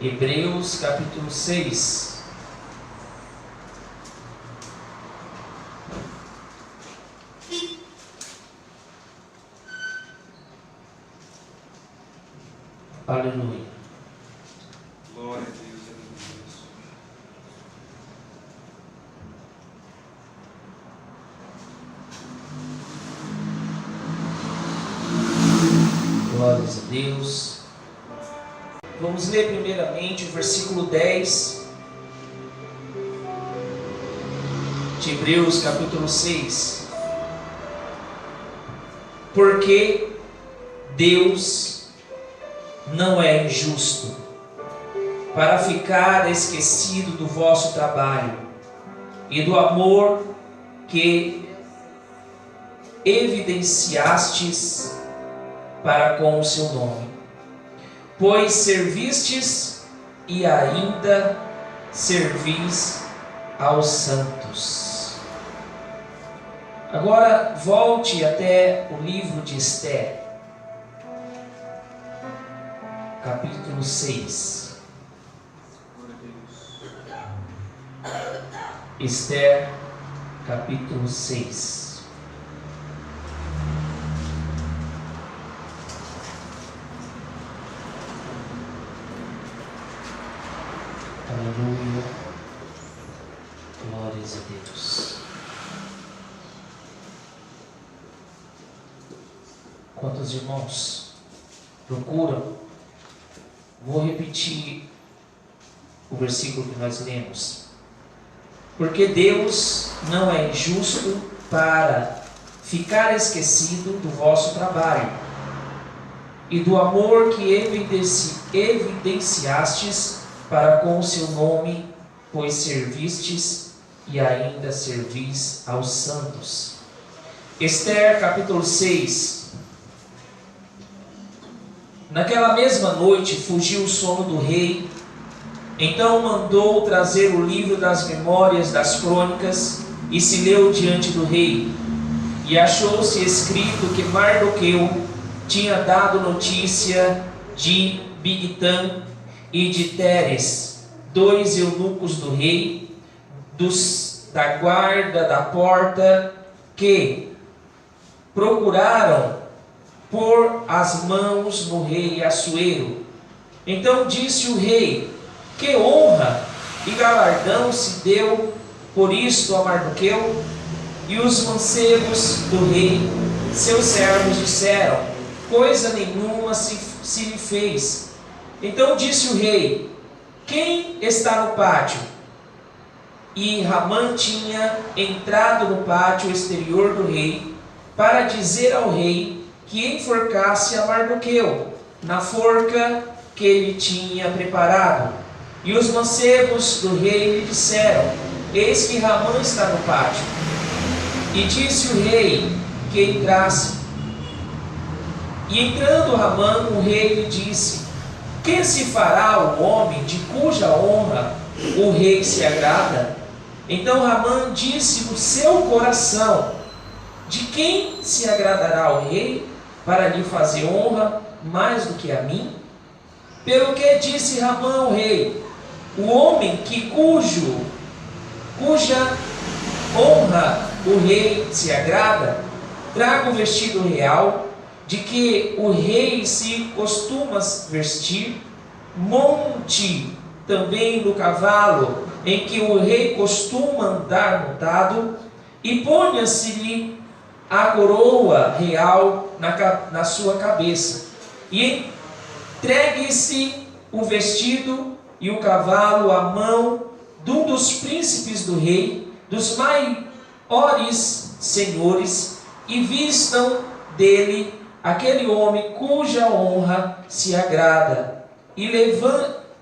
Hebreus capítulo 6. Aleluia. Glória a Deus, aleluia. Glórias a Deus. Vamos ler primeiramente o versículo 10 de Hebreus capítulo 6. Porque Deus não é injusto para ficar esquecido do vosso trabalho e do amor que evidenciastes para com o seu nome, pois servistes e ainda servis aos santos. Agora volte até o livro de Esther, capítulo 6. Esther, capítulo 6. Aleluia. Glórias a Deus. Quantos irmãos procuram? Vou repetir o versículo que nós lemos. Porque Deus não é injusto para ficar esquecido do vosso trabalho e do amor que evidenciastes para com o seu nome, pois servistes e ainda servis aos santos. Esther capítulo 6. Naquela mesma noite fugiu o sono do rei. Então mandou trazer o livro das memórias das crônicas e se leu diante do rei. E achou-se escrito que Mardoqueu tinha dado notícia de Bigtã e de Teres, dois eunucos do rei, da guarda da porta, que procuraram pôr as mãos no rei Assuero. Então disse o rei: que honra e galardão se deu por isto a Mardoqueu? E os mancebos do rei, seus servos, disseram: coisa nenhuma se lhe fez. Então disse o rei: quem está no pátio? E Ramã tinha entrado no pátio exterior do rei para dizer ao rei que enforcasse a Mardoqueu na forca que ele tinha preparado. E os mancebos do rei lhe disseram: eis que Ramã está no pátio. E disse o rei que entrasse. E entrando Ramã, o rei lhe disse: que se fará o homem de cuja honra o rei se agrada? Então Ramã disse no seu coração: de quem se agradará o rei para lhe fazer honra mais do que a mim? Pelo que disse Ramã ao rei: o homem cuja honra o rei se agrada, traga o vestido real de que o rei se costuma vestir, monte também no cavalo em que o rei costuma andar montado, e ponha-se-lhe a coroa real na sua cabeça, e entregue-se o vestido e o cavalo à mão de um dos príncipes do rei, dos maiores senhores, e vistam dele aquele homem cuja honra se agrada, e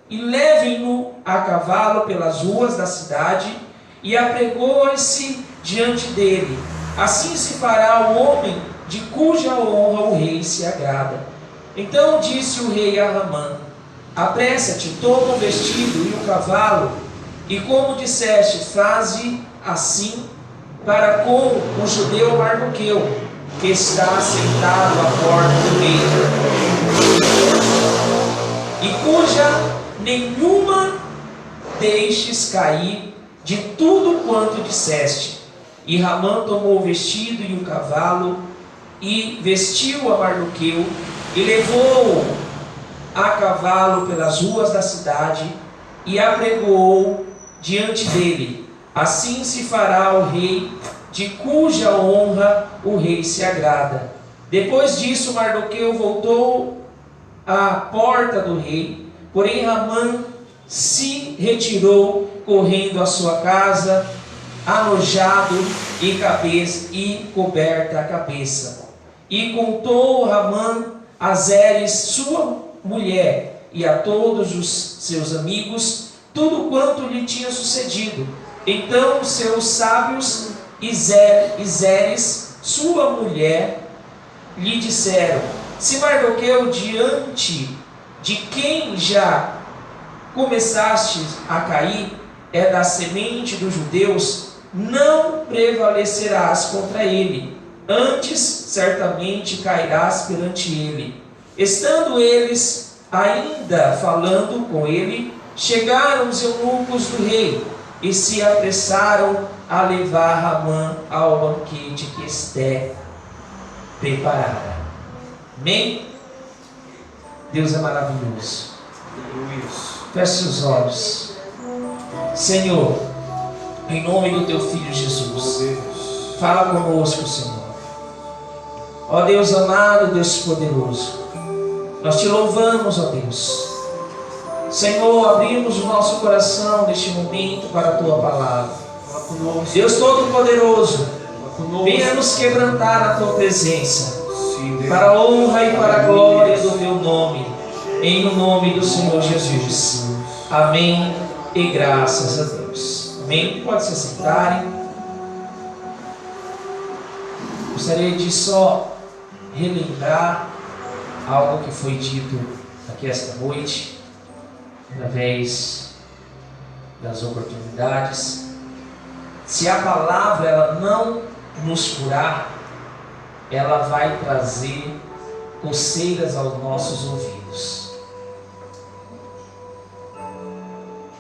levem-no a cavalo pelas ruas da cidade, e apregoem-se diante dele. Assim se fará o homem de cuja honra o rei se agrada. Então disse o rei a Ramã: apressa-te, toma o vestido e o cavalo, e como disseste, faze assim para com o judeu Mardoqueu, que está sentado à porta do rei, e cuja nenhuma deixes cair de tudo quanto disseste. E Ramã tomou o vestido e o cavalo, e vestiu a Mardoqueu, e levou-o a cavalo pelas ruas da cidade, e apregoou diante dele. Assim se fará ao rei, de cuja honra o rei se agrada. Depois disso, Mardoqueu voltou à porta do rei, porém Ramã se retirou correndo à sua casa, anojado e coberta a cabeça. E contou Ramã a Zeres, sua mulher, e a todos os seus amigos, tudo quanto lhe tinha sucedido. Então seus sábios e Zeres, sua mulher, lhe disseram: se Mardoqueu, diante de quem já começaste a cair, é da semente dos judeus, não prevalecerás contra ele, antes certamente cairás perante ele. Estando eles ainda falando com ele, chegaram os eunucos do rei e se apressaram a levar Ramã ao banquete que Esté preparara. Amém? Deus é maravilhoso. Feche seus olhos. Senhor, em nome do teu Filho Jesus, fala conosco, Senhor. Ó Deus amado, Deus poderoso, nós te louvamos, ó Deus. Senhor, abrimos o nosso coração neste momento para a tua palavra. Deus Todo-Poderoso, venha nos quebrantar na tua presença, para a honra e para a glória do teu nome, em nome do Senhor Jesus. Amém e graças a Deus. Amém. Pode se sentarem. Gostaria de só relembrar algo que foi dito aqui esta noite, através das oportunidades. Se a palavra ela não nos curar, ela vai trazer coceiras aos nossos ouvidos.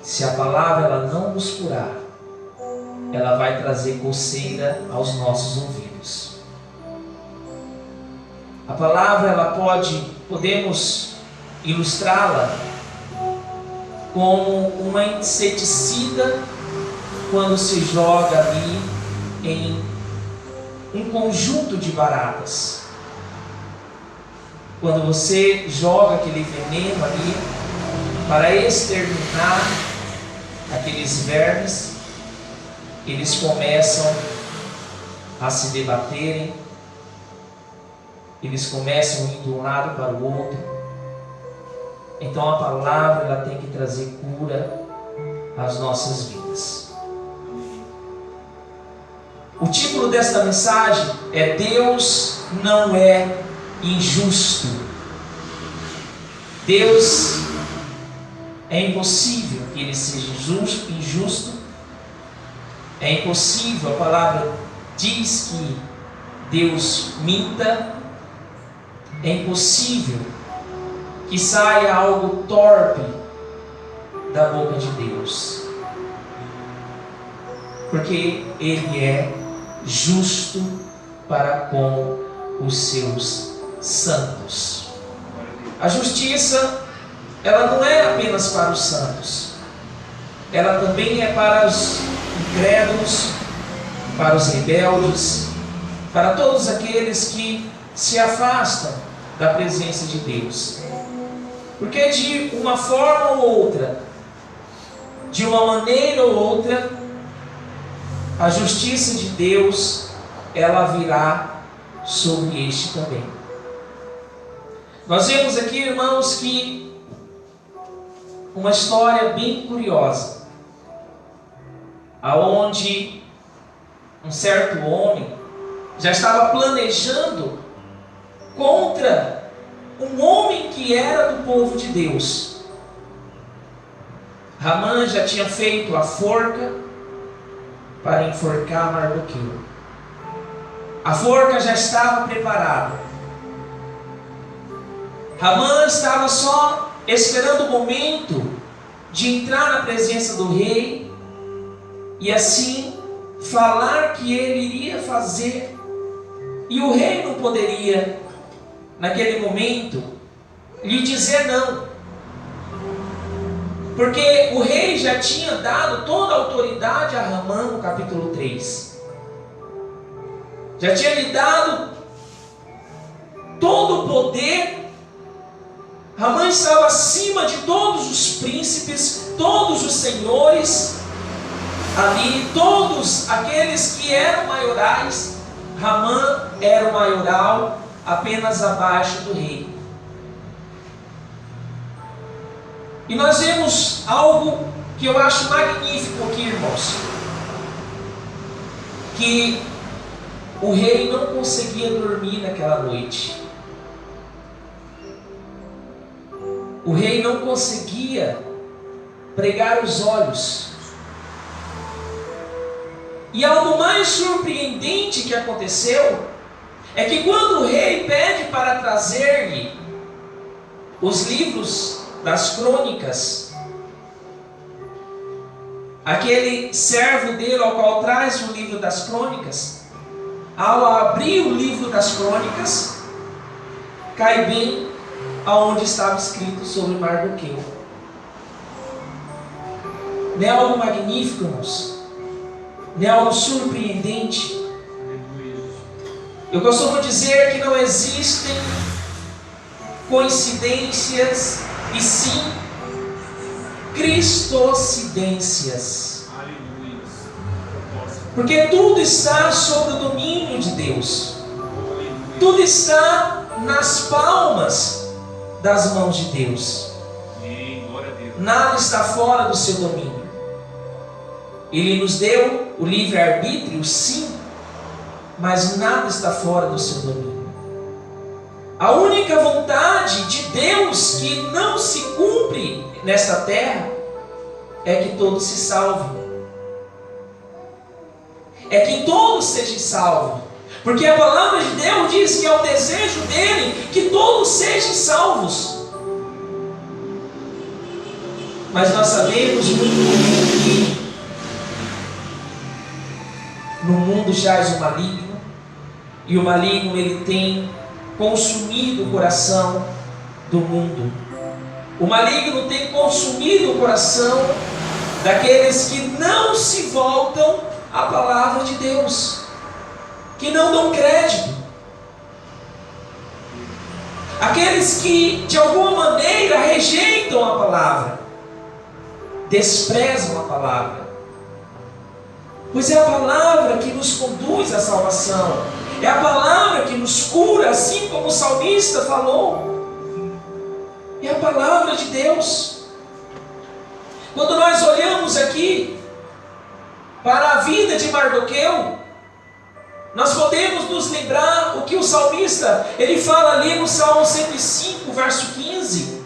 Se a palavra ela não nos curar, ela vai trazer coceira aos nossos ouvidos. A palavra ela podemos ilustrá-la como uma inseticida quando se joga ali em um conjunto de baratas. Quando você joga aquele veneno ali para exterminar aqueles vermes, eles começam a se debaterem, eles começam a ir de um lado para o outro. Então a palavra ela tem que trazer cura às nossas vidas. O título desta mensagem é: Deus não é injusto. Deus é impossível que Ele seja injusto. É impossível, a palavra diz que Deus minta. É impossível que saia algo torpe da boca de Deus, porque Ele é justo para com os seus santos. A justiça, ela não é apenas para os santos, ela também é para os incrédulos, para os rebeldes, para todos aqueles que se afastam da presença de Deus. Porque de uma forma ou outra, de uma maneira ou outra, a justiça de Deus, ela virá sobre este também. Nós vemos aqui, irmãos, que uma história bem curiosa, aonde um certo homem já estava planejando contra um homem que era do povo de Deus. Ramã já tinha feito a forca para enforcar Mardoqueu. A forca já estava preparada. Ramã estava só esperando o momento de entrar na presença do rei e assim falar que ele iria fazer. E o rei não poderia, naquele momento, lhe dizer não. Porque o rei já tinha dado toda a autoridade a Ramã no capítulo 3. Já tinha lhe dado todo o poder. Ramã estava acima de todos os príncipes, todos os senhores ali, todos aqueles que eram maiorais. Ramã era o maioral, apenas abaixo do rei. E nós vemos algo que eu acho magnífico aqui, irmãos, que o rei não conseguia dormir naquela noite. O rei não conseguia pregar os olhos. E algo mais surpreendente que aconteceu é que quando o rei pede para trazer-lhe os livros das crônicas, aquele servo dele ao qual traz o livro das crônicas, ao abrir o livro das crônicas, cai bem aonde estava escrito sobre Mardoqueu. Não é algo magnífico, irmãos? Não é algo surpreendente? Eu costumo dizer que não existem coincidências, e sim cristocidências. Porque tudo está sob o domínio de Deus. Tudo está nas palmas das mãos de Deus. Nada está fora do seu domínio. Ele nos deu o livre-arbítrio, sim, mas nada está fora do seu domínio. A única vontade de Deus que não se cumpre nesta terra é que todos se salvem. É que todos sejam salvos. Porque a palavra de Deus diz que é o desejo dele que todos sejam salvos. Mas nós sabemos muito bem que no mundo jaz o maligno, e o maligno ele tem consumido o coração do mundo. O maligno tem consumido o coração daqueles que não se voltam à palavra de Deus, que não dão crédito, aqueles que de alguma maneira rejeitam a palavra, desprezam a palavra. Pois é a palavra que nos conduz à salvação. É a palavra que nos cura, assim como o salmista falou. É a palavra de Deus. Quando nós olhamos aqui para a vida de Mardoqueu, nós podemos nos lembrar o que o salmista, ele fala ali no Salmo 105, verso 15.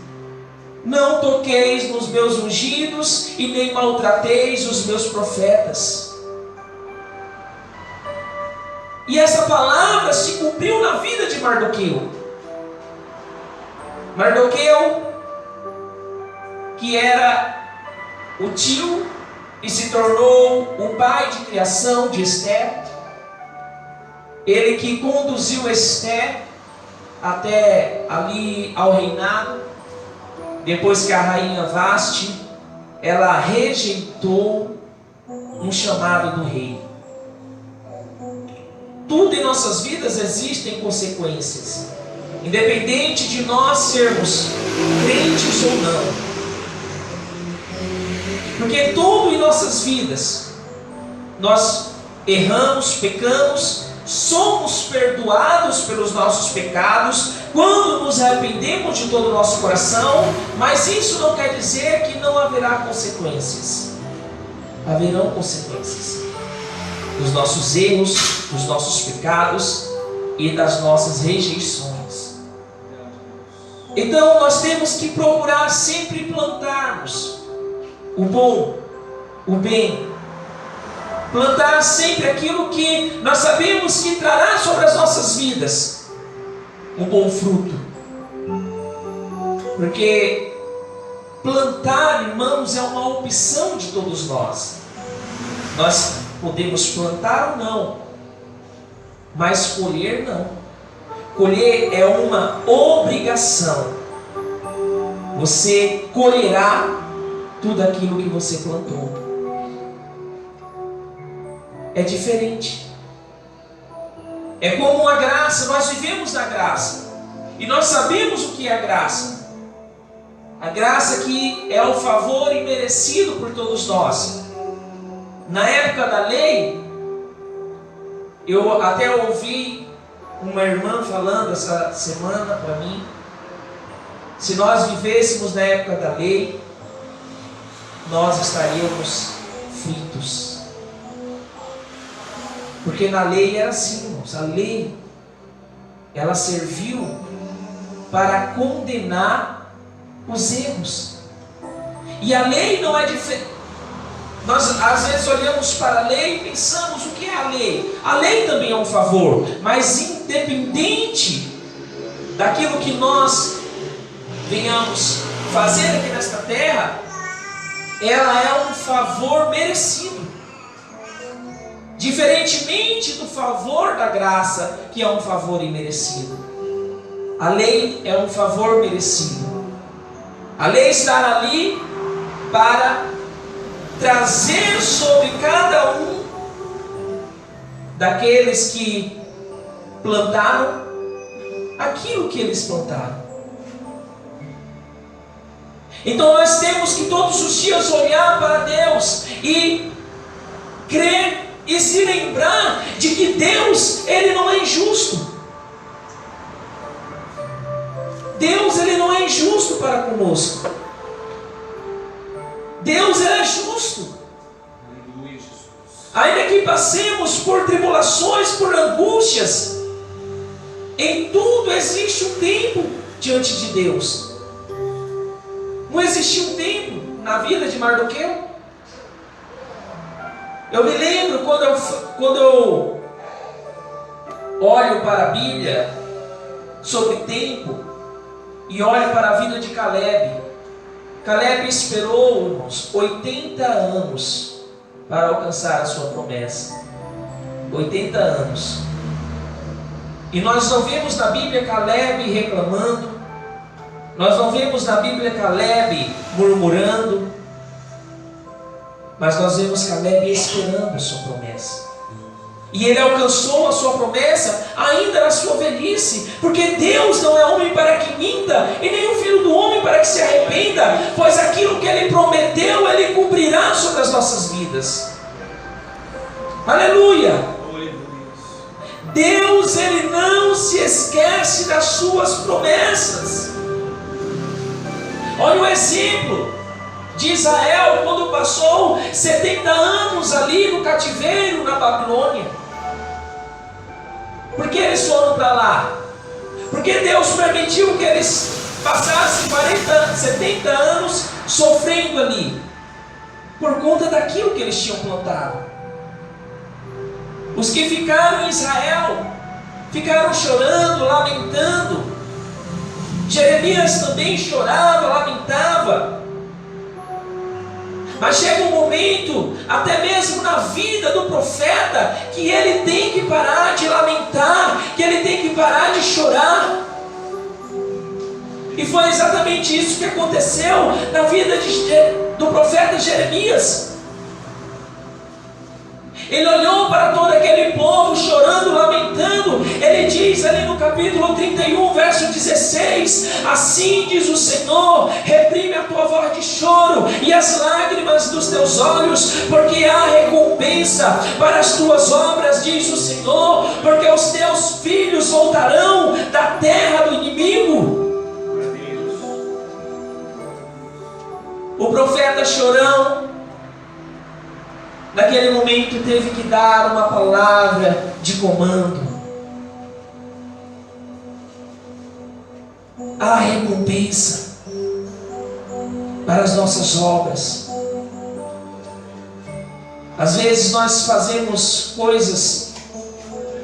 Não toqueis nos meus ungidos e nem maltrateis os meus profetas. E essa palavra se cumpriu na vida de Mardoqueu. Mardoqueu, que era o tio e se tornou o pai de criação de Esther, ele que conduziu Esther até ali ao reinado, depois que a rainha Vaste, ela rejeitou um chamado do rei. Tudo em nossas vidas existem consequências, independente de nós sermos crentes ou não. Porque tudo em nossas vidas, nós erramos, pecamos, somos perdoados pelos nossos pecados, quando nos arrependemos de todo o nosso coração, mas isso não quer dizer que não haverá consequências. Haverão consequências dos nossos erros, dos nossos pecados e das nossas rejeições. Então nós temos que procurar sempre plantarmos o bom, o bem, plantar sempre aquilo que nós sabemos que trará sobre as nossas vidas um bom fruto. Porque Plantar, irmãos, é uma opção de todos nós. Nós podemos plantar ou não, mas colher não. Colher é uma obrigação. Você colherá tudo aquilo que você plantou. É diferente. É como a graça. Nós vivemos na graça e nós sabemos o que é a graça. A graça que é o favor imerecido por todos nós. Na época da lei, eu até ouvi uma irmã falando essa semana para mim, se nós vivêssemos na época da lei, nós estaríamos fritos. Porque na lei era assim, irmãos. A lei, ela serviu para condenar os erros. E a lei não é diferente. Nós às vezes olhamos para a lei e pensamos, o que é a lei? A lei também é um favor, mas independente daquilo que nós venhamos fazer aqui nesta terra, ela é um favor merecido. Diferentemente do favor da graça, que é um favor imerecido. A lei é um favor merecido. A lei está ali para trazer sobre cada um daqueles que plantaram aquilo que eles plantaram. Então nós temos que todos os dias olhar para Deus e crer e se lembrar de que Deus, Ele não é injusto. Deus, Ele não é injusto para conosco. Deus, Ele é justo. Ainda que passemos por tribulações, por angústias, em tudo existe um tempo diante de Deus. Não existiu um tempo na vida de Mardoqueu. Eu me lembro quando eu olho para a Bíblia sobre tempo e olho para a vida de Caleb. Caleb esperou, irmãos, 80 anos para alcançar a sua promessa. 80 anos. E nós não vemos na Bíblia Caleb reclamando. Nós não vemos na Bíblia Caleb murmurando. Mas nós vemos Caleb esperando a sua promessa. E ele alcançou a sua promessa ainda na sua velhice. Porque Deus não é homem para que minta, e nem o filho do homem para que se arrependa. Pois aquilo que Ele prometeu, Ele cumprirá sobre as nossas vidas. Aleluia! Deus, Ele não se esquece das suas promessas. Olha o exemplo de Israel quando passou 70 anos ali no cativeiro na Babilônia. Por que eles foram para lá? Porque Deus permitiu que eles passassem 70 anos sofrendo ali, por conta daquilo que eles tinham plantado. Os que ficaram em Israel ficaram chorando, lamentando. Jeremias também chorava, lamentava. Mas chega um momento, até mesmo na vida do profeta, que ele tem que parar de lamentar, que ele tem que parar de chorar. E foi exatamente isso que aconteceu na vida do profeta Jeremias. Ele olhou para todo aquele povo chorando, lamentando. Ele diz ali no capítulo 31, verso 16: assim diz o Senhor, reprime a tua voz de choro e as lágrimas dos teus olhos, porque há recompensa para as tuas obras, diz o Senhor, porque os teus filhos voltarão da terra do inimigo. O profeta chorão, naquele momento teve que dar uma palavra de comando. Há recompensa para as nossas obras. Às vezes nós fazemos coisas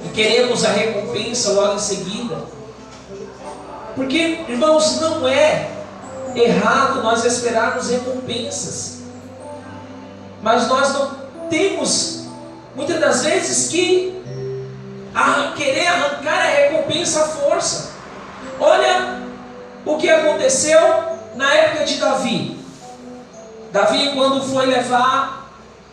e queremos a recompensa logo em seguida. Porque, irmãos, não é errado nós esperarmos recompensas. Mas nós não temos, muitas das vezes, que querer arrancar a recompensa à força. Olha o que aconteceu na época de Davi. Davi, quando foi levar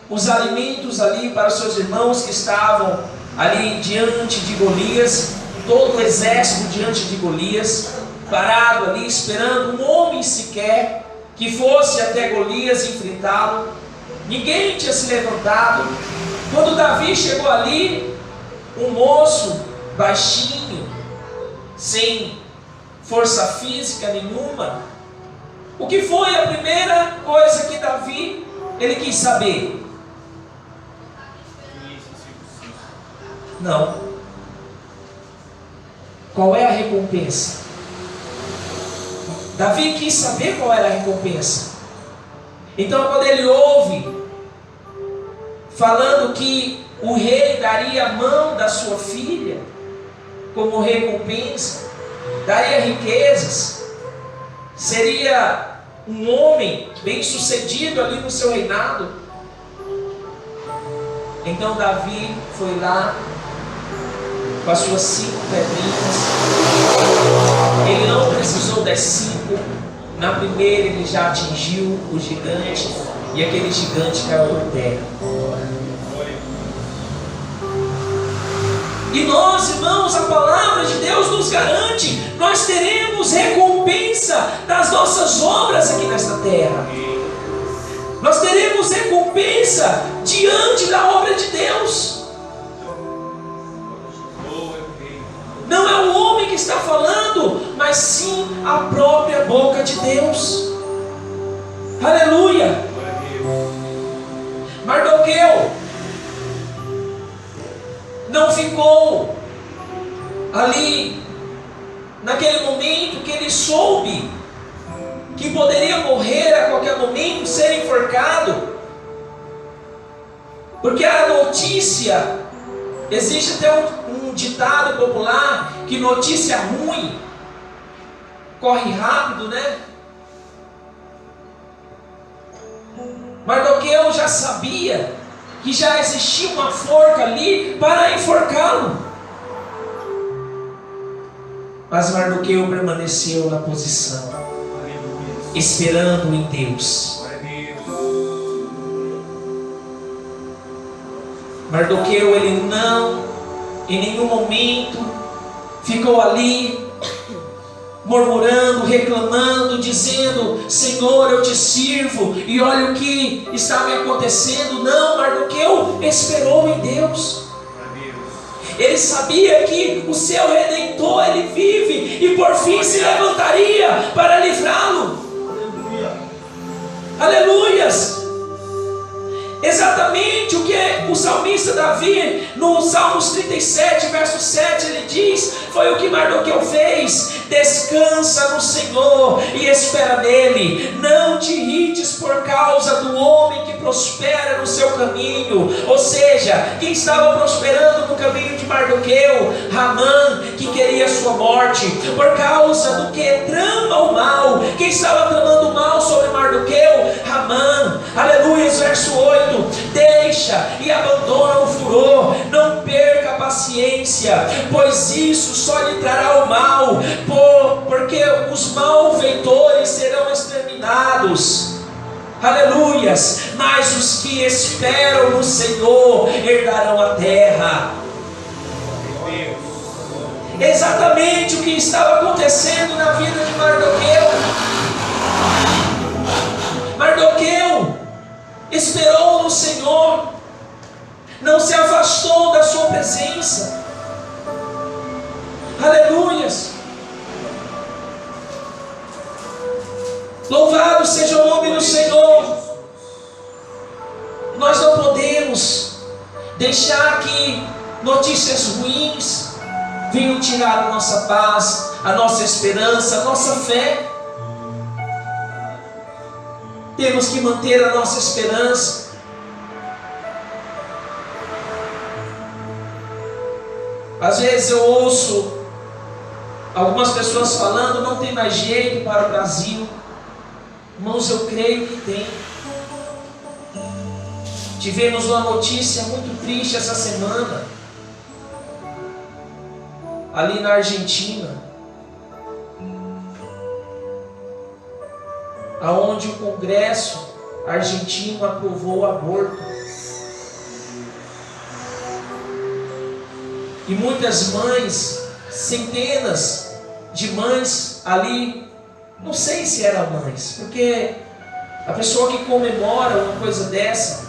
os alimentos ali para os seus irmãos que estavam ali diante de Golias, todo o exército diante de Golias, parado ali esperando um homem sequer que fosse até Golias enfrentá-lo. Ninguém tinha se levantado. Quando Davi chegou ali, um moço baixinho, sem força física nenhuma, o que foi a primeira coisa que Davi ele quis saber? Não. Qual é a recompensa? Davi quis saber qual era a recompensa. Então, quando ele ouve falando que o rei daria a mão da sua filha como recompensa, daria riquezas, seria um homem bem sucedido ali no seu reinado, então Davi foi lá com as suas 5 pedrinhas. Ele não precisou das 5. Na primeira ele já atingiu o gigante, e aquele gigante caiu por terra. E nós, irmãos, a palavra de Deus nos garante, nós teremos recompensa das nossas obras aqui nesta terra. Nós teremos recompensa diante da obra de Deus. Não é o homem que está falando, mas sim a própria boca de Deus. Aleluia! Mardoqueu não ficou ali naquele momento que ele soube que poderia morrer a qualquer momento, ser enforcado, porque a notícia, existe até um ditado popular, que notícia ruim corre rápido, né? Mardoqueu já sabia que já existia uma forca ali para enforcá-lo, mas Mardoqueu permaneceu na posição, esperando em Deus. Mardoqueu, ele não, em nenhum momento, ficou ali murmurando, reclamando, dizendo: Senhor, eu te sirvo, e olha o que está me acontecendo. Não, Mardoqueu esperou em Deus. Ele sabia que o seu Redentor, ele vive, e por fim se levantaria para livrá-lo. Aleluias! Exatamente o que o salmista Davi, no Salmos 37, verso 7, ele diz, foi o que Mardoqueu fez: descansa no Senhor e espera nele, não te irrites por causa do homem que prospera no seu caminho. Ou seja, quem estava prosperando no caminho de Mardoqueu? Hamã, que queria sua morte, por causa do que trama o mal. Quem estava tramando o mal sobre Mardoqueu? Hamã. Aleluia, verso 8, deixa e abandona o furor, não perca a paciência, pois isso só lhe trará o mal, porque os malfeitores serão exterminados. Aleluias, mas os que esperam no Senhor herdarão a terra. Exatamente o que estava acontecendo na vida de Mardoqueu. Mardoqueu esperou no Senhor, não se afastou da sua presença. Aleluias. Louvado seja o nome do Senhor. Nós não podemos deixar que notícias ruins venham tirar a nossa paz, a nossa esperança, a nossa fé. Temos que manter a nossa esperança. Às vezes eu ouço algumas pessoas falando: não tem mais jeito para o Brasil, Irmãos, eu creio que tem. Tivemos uma notícia muito triste essa semana, ali na Argentina, aonde o Congresso argentino aprovou o aborto. E muitas mães, centenas de mães ali, não sei se eram mães, porque a pessoa que comemora uma coisa dessa,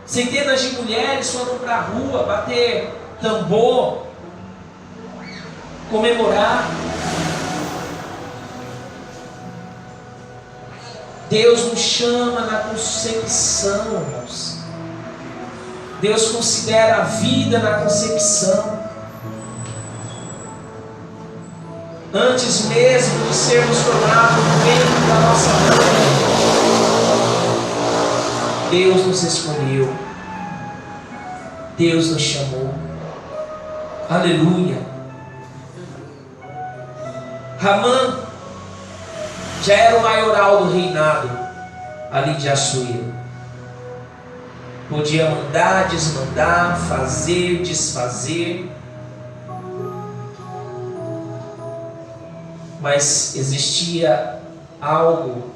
centenas de mulheres foram para a rua bater tambor, comemorar. Deus nos chama na concepção, irmãos. Deus considera a vida na concepção. Antes mesmo de sermos formados no ventre da nossa mãe, Deus nos escolheu. Deus nos chamou. Aleluia. Ramã já era o maioral do reinado ali de Assuero. Podia mandar, desmandar, fazer, desfazer. Mas existia algo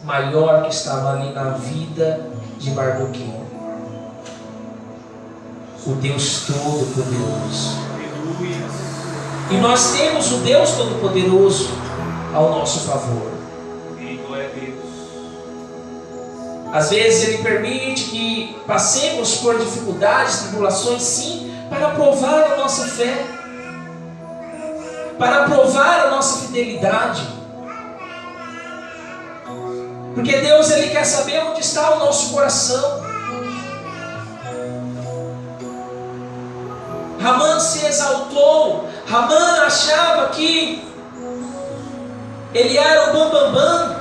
maior que estava ali na vida de Mardoqueu. O Deus Todo-Poderoso. E nós temos o Deus Todo-Poderoso ao nosso favor. Às vezes Ele permite que passemos por dificuldades, tribulações, sim, para provar a nossa fé, para provar a nossa fidelidade. Porque Deus, Ele quer saber onde está o nosso coração. Ramã se exaltou. Ramã achava que ele era o bambambam.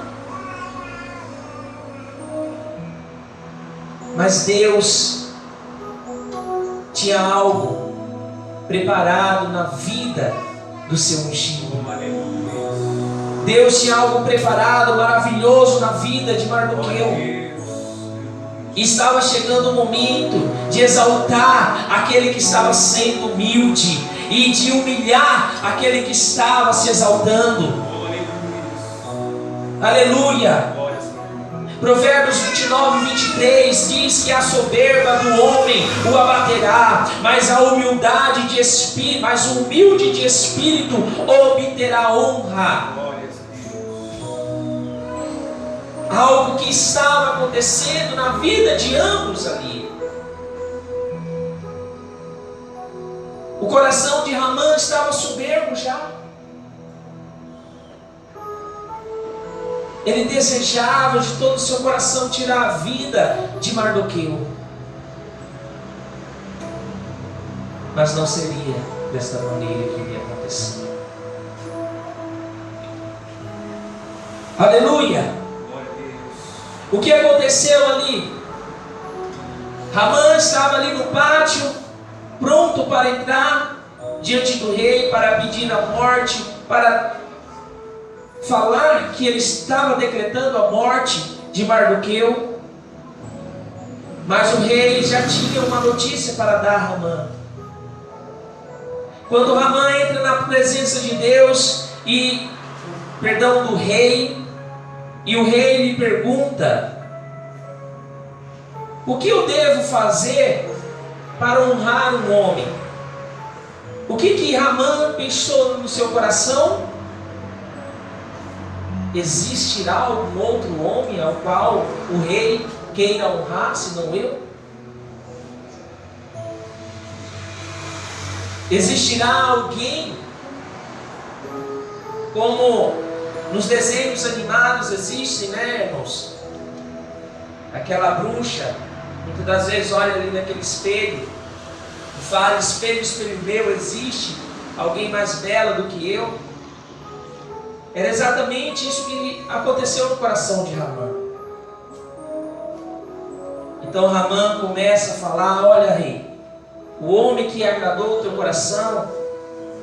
Mas Deus tinha algo preparado na vida do seu ungido. Deus tinha algo preparado, maravilhoso na vida de Mardoqueu. E estava chegando o momento de exaltar aquele que estava sendo humilde e de humilhar aquele que estava se exaltando. Aleluia! Provérbios 29, 23 diz que a soberba do homem o abaterá, mas a humildade de espírito, mas o humilde de espírito obterá honra. Algo que estava acontecendo na vida de ambos ali. O coração de Ramã estava soberbo já. Ele desejava de todo o seu coração tirar a vida de Mardoqueu. Mas não seria desta maneira que iria acontecer. Aleluia! O que aconteceu ali? Ramã estava ali no pátio, pronto para entrar diante do rei, para pedir a morte, para falar que ele estava decretando a morte de Mardoqueu. Mas o rei já tinha uma notícia para dar a Ramã. Quando Ramã entra na presença de Deus do rei, e o rei lhe pergunta: o que eu devo fazer para honrar um homem? O que Ramã pensou no seu coração? Existirá algum outro homem ao qual o rei queira honrar, senão eu? Existirá alguém, como nos desenhos animados existem, né, irmãos? Aquela bruxa, muitas das vezes olha ali naquele espelho e fala: espelho, espelho meu, existe alguém mais bela do que eu? Era exatamente isso que aconteceu no coração de Ramã. Então Ramã começa a falar: olha, rei, o homem que agradou o teu coração,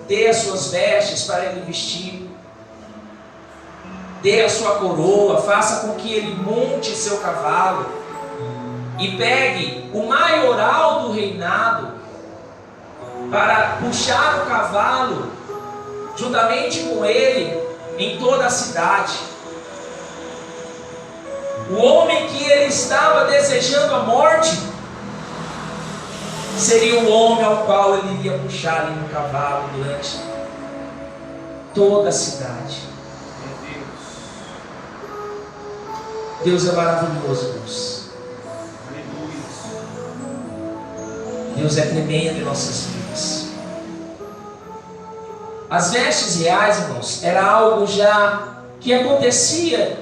dê as suas vestes para ele vestir. dê a sua coroa, faça com que ele monte seu cavalo e pegue o maioral do reinado para puxar o cavalo juntamente com ele em toda a cidade. O homem que ele estava desejando a morte seria o homem ao qual ele iria puxar ali no cavalo durante toda a cidade. Deus é maravilhoso, irmãos. Deus é tremendo em nossas vidas. As vestes reais, irmãos, era algo já que acontecia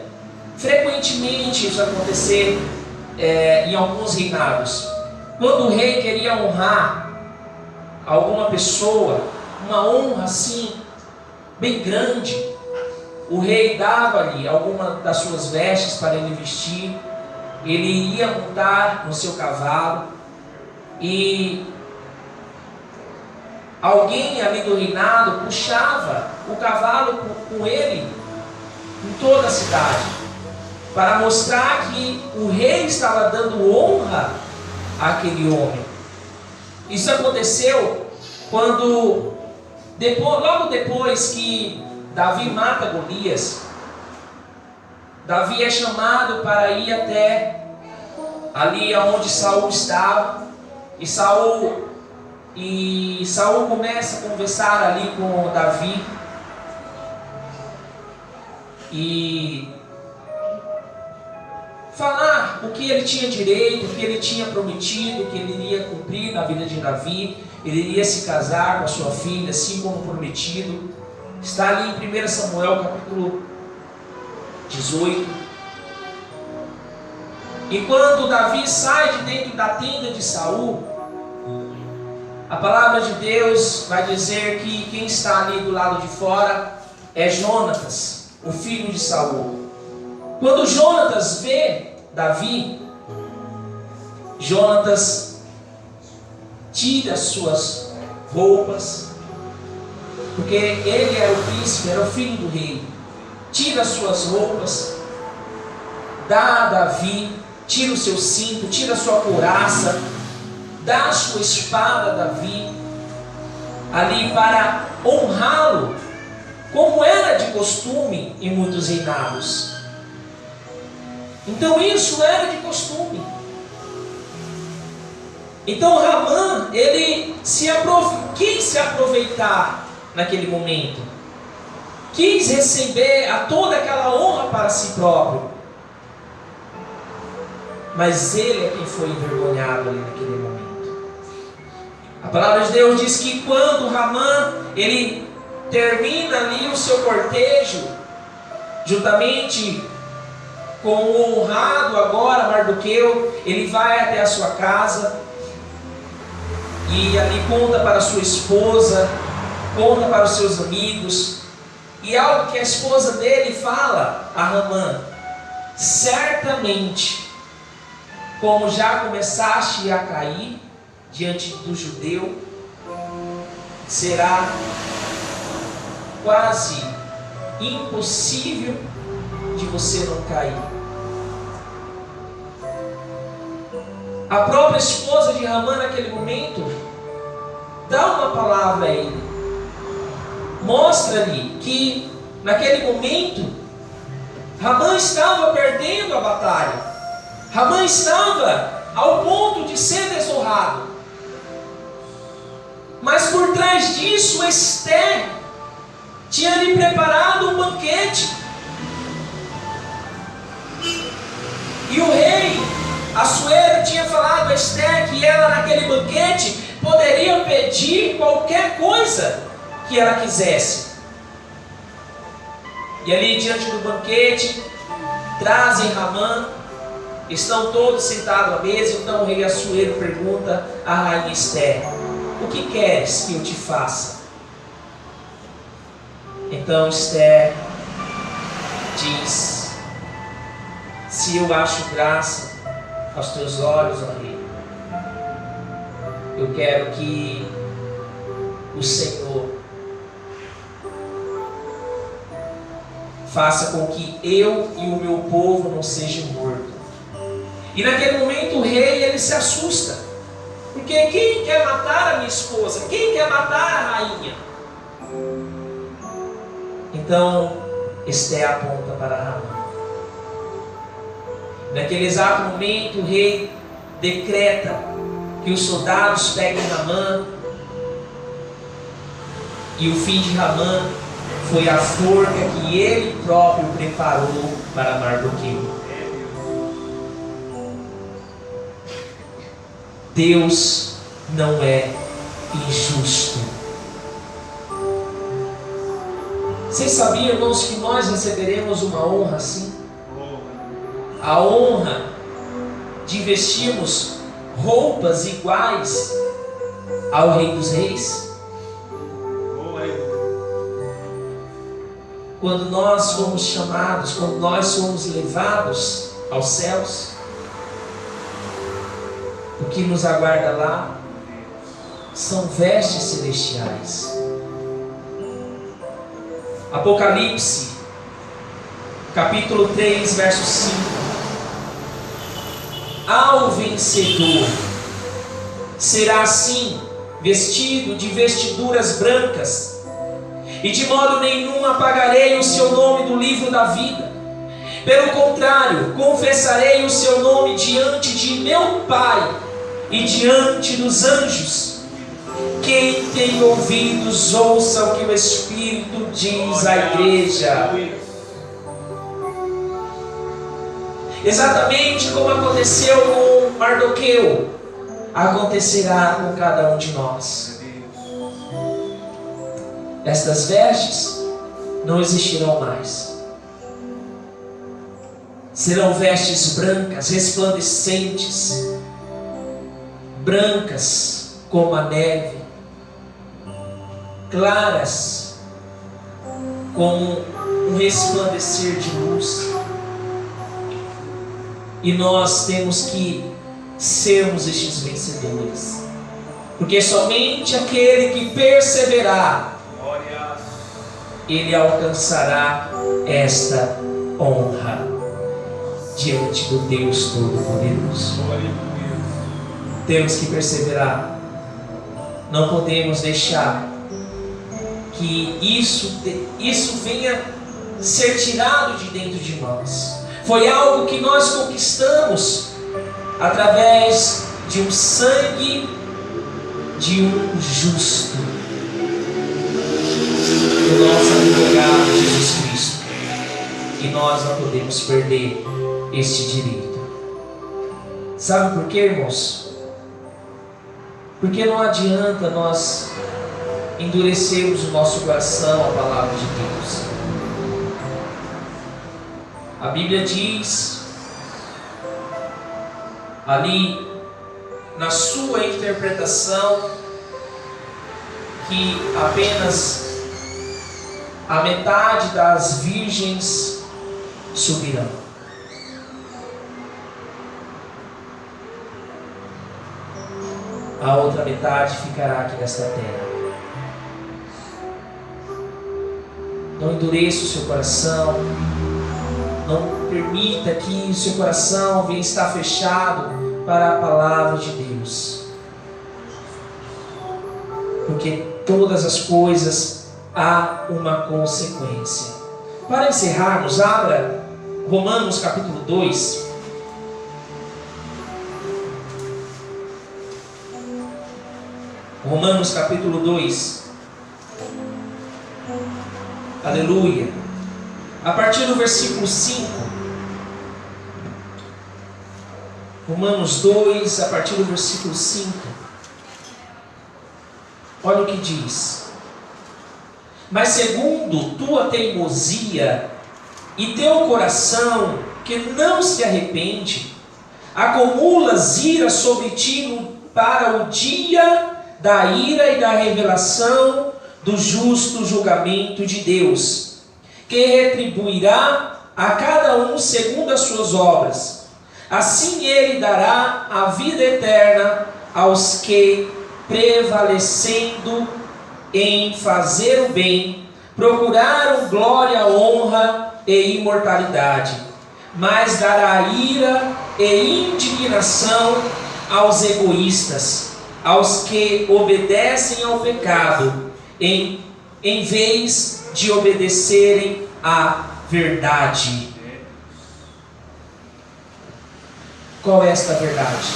frequentemente, isso acontecer em alguns reinados. Quando o rei queria honrar alguma pessoa, uma honra assim, bem grande, o rei dava-lhe alguma das suas vestes para ele vestir, ele ia montar no seu cavalo, e alguém ali do reinado puxava o cavalo com ele em toda a cidade, para mostrar que o rei estava dando honra àquele homem. Isso aconteceu quando, logo depois que Davi mata Golias, Davi é chamado para ir até ali onde Saul estava, e Saul começa a conversar ali com Davi e falar o que ele tinha direito, o que ele tinha prometido, que ele iria cumprir na vida de Davi. Ele iria se casar com a sua filha, assim como prometido. Está ali em 1 Samuel capítulo 18. E quando Davi sai de dentro da tenda de Saul, a palavra de Deus vai dizer que quem está ali do lado de fora é Jonatas, o filho de Saul. Quando Jonatas vê Davi, Jonatas tira as suas roupas, porque ele era o príncipe, era o filho do rei. Tira as suas roupas, dá a Davi, tira o seu cinto, tira a sua couraça, dá a sua espada a Davi, ali para honrá-lo, como era de costume em muitos reinados. Então isso era de costume. Então Ramã, ele quis se aproveitar naquele momento, quis receber toda aquela honra para si próprio, mas ele é quem foi envergonhado ali naquele momento. A palavra de Deus diz que quando Ramã, ele termina ali o seu cortejo, juntamente com o honrado agora Mardoqueu, ele vai até a sua casa e ali conta para a sua esposa, conta para os seus amigos, e algo que a esposa dele fala a Ramã: certamente, como já começaste a cair diante do judeu, será quase impossível de você não cair. A própria esposa de Ramã naquele momento dá uma palavra a ele, mostra-lhe que naquele momento Ramã estava perdendo a batalha, Ramã estava ao ponto de ser desonrado, mas por trás disso Esther tinha lhe preparado um banquete, e o rei Assuero tinha falado a Esther que ela naquele banquete poderia pedir qualquer coisa que ela quisesse. E ali diante do banquete trazem Ramã, estão todos sentados à mesa. Então o rei Assuero pergunta à rainha Esther: o que queres que eu te faça? Então Esther diz: se eu acho graça aos teus olhos, ó rei, eu quero que o Senhor faça com que eu e o meu povo não sejam mortos. E naquele momento o rei, ele se assusta, porque quem quer matar a minha esposa? Quem quer matar a rainha? Então Esther aponta para Ramã. Naquele exato momento o rei decreta que os soldados peguem Ramã, e o fim de Ramã foi a forca que ele próprio preparou para Mardoqueu. Deus não é injusto. Vocês sabiam, irmãos, que nós receberemos uma honra assim? A honra de vestirmos roupas iguais ao Rei dos Reis? Quando nós fomos chamados, quando nós fomos levados aos céus, o que nos aguarda lá são vestes celestiais. Apocalipse, capítulo 3, verso 5. Ao vencedor será assim, vestido de vestiduras brancas, e de modo nenhum apagarei o seu nome do livro da vida. Pelo contrário, confessarei o seu nome diante de meu Pai e diante dos anjos. Quem tem ouvidos, ouça o que o Espírito diz à igreja. Exatamente como aconteceu com Mardoqueu, acontecerá com cada um de nós. Estas vestes não existirão mais. Serão vestes brancas, resplandecentes, brancas como a neve, claras como um resplandecer de luz. E nós temos que sermos estes vencedores, porque somente aquele que perseverar, ele alcançará esta honra diante do Deus Todo-Poderoso. Temos que perseverar. Não podemos deixar que isso venha ser tirado de dentro de nós. Foi algo que nós conquistamos através de um sangue de um justo, do nosso advogado Jesus Cristo. E nós não podemos perder este direito. Sabe por quê, irmãos? Porque não adianta nós endurecermos o nosso coração à palavra de Deus. A Bíblia diz ali na sua interpretação que apenas a metade das virgens subirão. A outra metade ficará aqui nesta terra. Não endureça o seu coração. Não permita que o seu coração venha estar fechado para a palavra de Deus. Porque todas as coisas há uma consequência. Para encerrarmos, abra Romanos capítulo 2. Romanos capítulo 2. Aleluia. A partir do versículo 5. Romanos 2, a partir do versículo 5. Olha o que diz. Mas segundo tua teimosia e teu coração que não se arrepende, acumulas ira sobre ti para o dia da ira e da revelação do justo julgamento de Deus, que retribuirá a cada um segundo as suas obras. Assim ele dará a vida eterna aos que, prevalecendo em fazer o bem, procuraram glória, honra e imortalidade, mas dará ira e indignação aos egoístas, aos que obedecem ao pecado, em vez de obedecerem à verdade. Qual é esta verdade?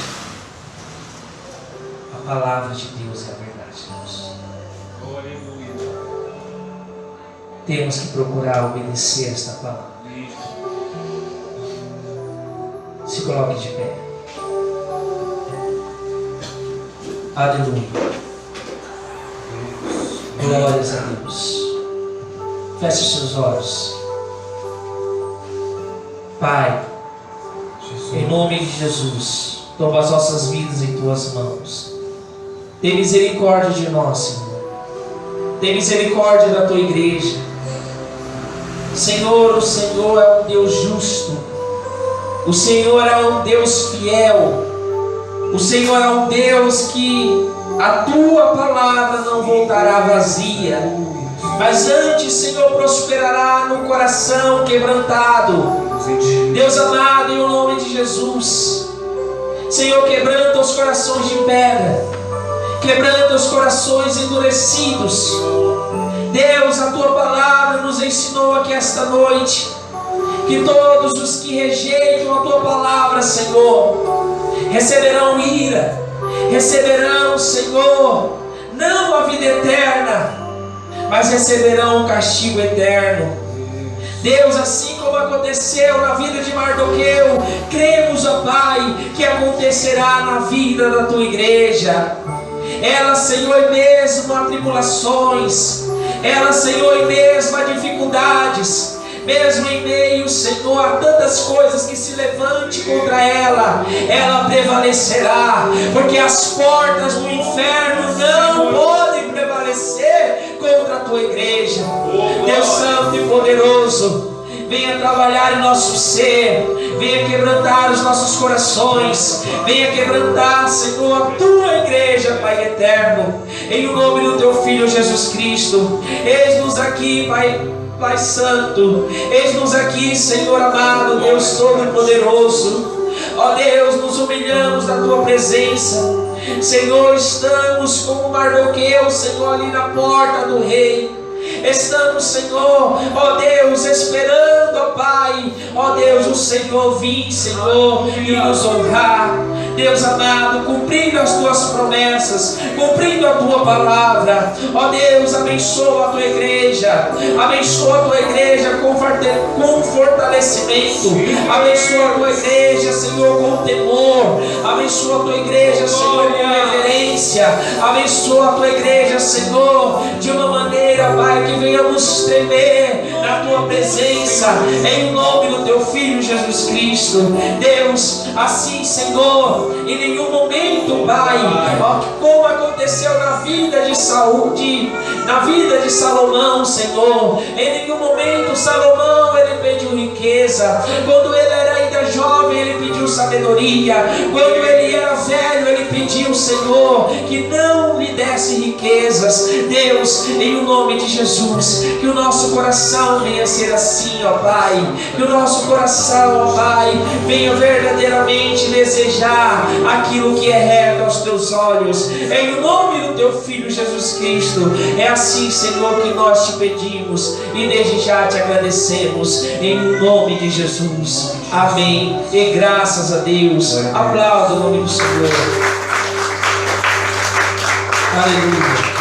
A palavra de Deus é a verdade, Deus. Temos que procurar obedecer esta palavra. Se coloque de pé. Aleluia. Glórias a Deus. Feche seus olhos. Pai, em nome de Jesus, toma as nossas vidas em tuas mãos. Tem misericórdia de nós, Senhor. Tem misericórdia da tua igreja. Senhor, o Senhor é um Deus justo. O Senhor é um Deus fiel. O Senhor é um Deus que a tua palavra não voltará vazia, mas antes, Senhor, prosperará no coração quebrantado. Deus amado, em nome de Jesus, Senhor, quebranta os corações de pedra, quebranta os corações endurecidos. Deus, a tua palavra nos ensinou aqui esta noite que todos os que rejeitam a tua palavra, Senhor, receberão ira, receberão, Senhor, não a vida eterna, mas receberão o castigo eterno. Deus, assim como aconteceu na vida de Mardoqueu, cremos, ó Pai, que acontecerá na vida da tua igreja. Ela, Senhor, mesmo há tribulações, ela, Senhor, mesmo há dificuldades, mesmo em meio, Senhor, a tantas coisas que se levante contra ela, ela prevalecerá, porque as portas do inferno não podem prevalecer contra a tua igreja. Deus Santo e poderoso, venha trabalhar em nosso ser, venha quebrantar os nossos corações, venha quebrantar, Senhor, a tua igreja, Pai eterno, em nome do teu Filho Jesus Cristo. Eis-nos aqui, Pai Santo, eis-nos aqui, Senhor amado, Deus Todo-Poderoso. Ó Deus, nos humilhamos na tua presença, Senhor. Estamos como Mardoqueu, Senhor, ali na porta do rei. Estamos, Senhor, ó Deus, esperando, ó Pai, ó Deus, o Senhor vir, Senhor, e nos honrar. Deus amado, cumprindo as tuas promessas, cumprindo a tua palavra. Ó Deus, abençoa a tua igreja, abençoa a tua igreja com fortalecimento, abençoa a tua igreja, Senhor, com temor, abençoa a tua igreja, Senhor, com reverência, abençoa a tua igreja, Senhor, de uma maneira, Pai, que venhamos tremer na tua presença, em nome do teu Filho Jesus Cristo. Deus, assim, Senhor, em nenhum momento, Pai, como aconteceu na vida de Saúde, na vida de Salomão, Senhor, em nenhum momento Salomão ele pediu riqueza. Quando ele era ainda jovem, ele pediu sabedoria. Quando ele era velho, ele pediu, Senhor, que não lhe desse riquezas. Deus, em o nome de Jesus, que o nosso coração venha ser assim, ó Pai, que o nosso coração, ó Pai, venha verdadeiramente desejar aquilo que é reto aos teus olhos, em o nome do teu Filho Jesus Cristo. É assim, Senhor, que nós te pedimos e desde já te agradecemos, em o nome de Jesus. Amém. E graças a Deus. Aplauda o nome do Senhor. Aleluia.